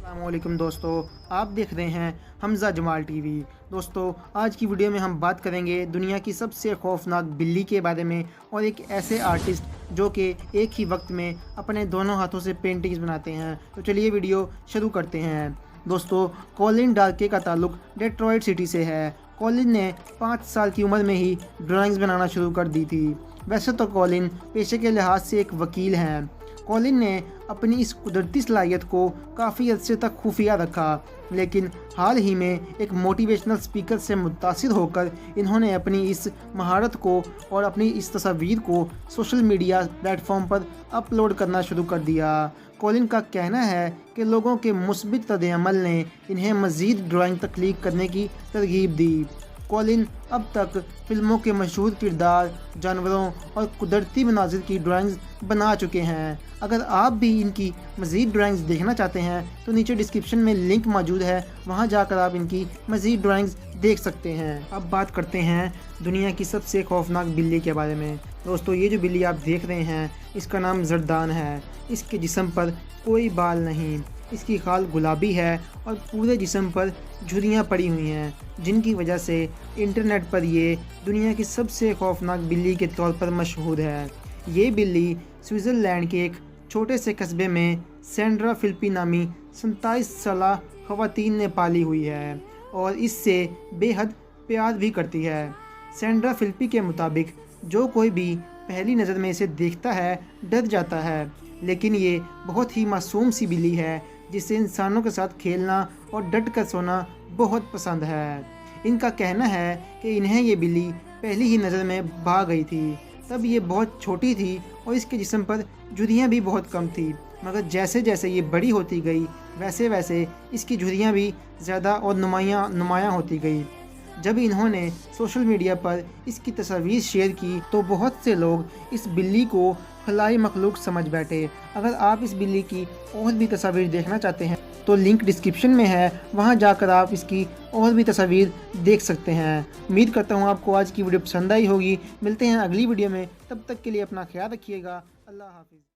अस्सलामुअलैकुम दोस्तों, आप देख रहे हैं हमज़ा जमाल टीवी। दोस्तों, आज की वीडियो में हम बात करेंगे दुनिया की सबसे खौफनाक बिल्ली के बारे में और एक ऐसे आर्टिस्ट जो कि एक ही वक्त में अपने दोनों हाथों से पेंटिंग्स बनाते हैं। तो चलिए वीडियो शुरू करते हैं। दोस्तों, कॉलिन डार्के का ताल्लुक डेट्रॉयट सिटी से है। कॉलिन ने 5 साल की उम्र में ही ड्राइंग्स बनाना शुरू कर दी थी। वैसे तो कॉलिन पेशे के लिहाज से एक वकील हैं। कॉलिन ने अपनी इस कुदरती सलाहियत को काफ़ी अरसे तक खुफिया रखा, लेकिन हाल ही में एक मोटिवेशनल स्पीकर से मुतासिर होकर इन्होंने अपनी इस महारत को और अपनी इस तस्वीर को सोशल मीडिया प्लेटफॉर्म पर अपलोड करना शुरू कर दिया। कॉलिन का कहना है कि लोगों के मुस्बित रद्द-ए-अमल ने इन्हें मज़ीद ड्राइंग तख्लीक करने की तरगीब दी। कॉलिन अब तक फिल्मों के मशहूर किरदार, जानवरों और कुदरती मनाजिर की ड्राइंग्स बना चुके हैं। अगर आप भी इनकी मज़ीद ड्राइंग्स देखना चाहते हैं तो नीचे डिस्क्रिप्शन में लिंक मौजूद है, वहां जाकर आप इनकी मज़ीद ड्राइंग्स देख सकते हैं। अब बात करते हैं दुनिया की सबसे खौफनाक बिल्ली के बारे में। दोस्तों, ये जो बिल्ली आप देख रहे हैं इसका नाम जरदान है। इसके जिस्म पर कोई बाल नहीं, इसकी खाल गुलाबी है और पूरे जिस्म पर झुर्रियाँ पड़ी हुई हैं, जिनकी वजह से इंटरनेट पर ये दुनिया की सबसे खौफनाक बिल्ली के तौर पर मशहूर है। ये बिल्ली स्विट्ज़रलैंड के एक छोटे से कस्बे में सैंड्रा फिलिपी नामी 27 साला ख़वातीन ने पाली हुई है और इससे बेहद प्यार भी करती है। सैंड्रा फिलिपी के मुताबिक जो कोई भी पहली नज़र में इसे देखता है डर जाता है, लेकिन ये बहुत ही मासूम सी बिल्ली है जिसे इंसानों के साथ खेलना और डट कर सोना बहुत पसंद है। इनका कहना है कि इन्हें ये बिल्ली पहली ही नज़र में भा गई थी। तब ये बहुत छोटी थी और इसके जिस्म पर झुर्रियाँ भी बहुत कम थी, मगर जैसे जैसे ये बड़ी होती गई वैसे वैसे इसकी झुर्रियाँ भी ज़्यादा और नुमायाँ होती गई। जब इन्होंने सोशल मीडिया पर इसकी तस्वीर शेयर की तो बहुत से लोग इस बिल्ली को खलाई मखलूक समझ बैठे। अगर आप इस बिल्ली की और भी तस्वीर देखना चाहते हैं तो लिंक डिस्क्रिप्शन में है, वहां जाकर आप इसकी और भी तस्वीर देख सकते हैं। उम्मीद करता हूं आपको आज की वीडियो पसंद आई होगी। मिलते हैं अगली वीडियो में, तब तक के लिए अपना ख्याल रखिएगा। अल्लाह हाफिज़।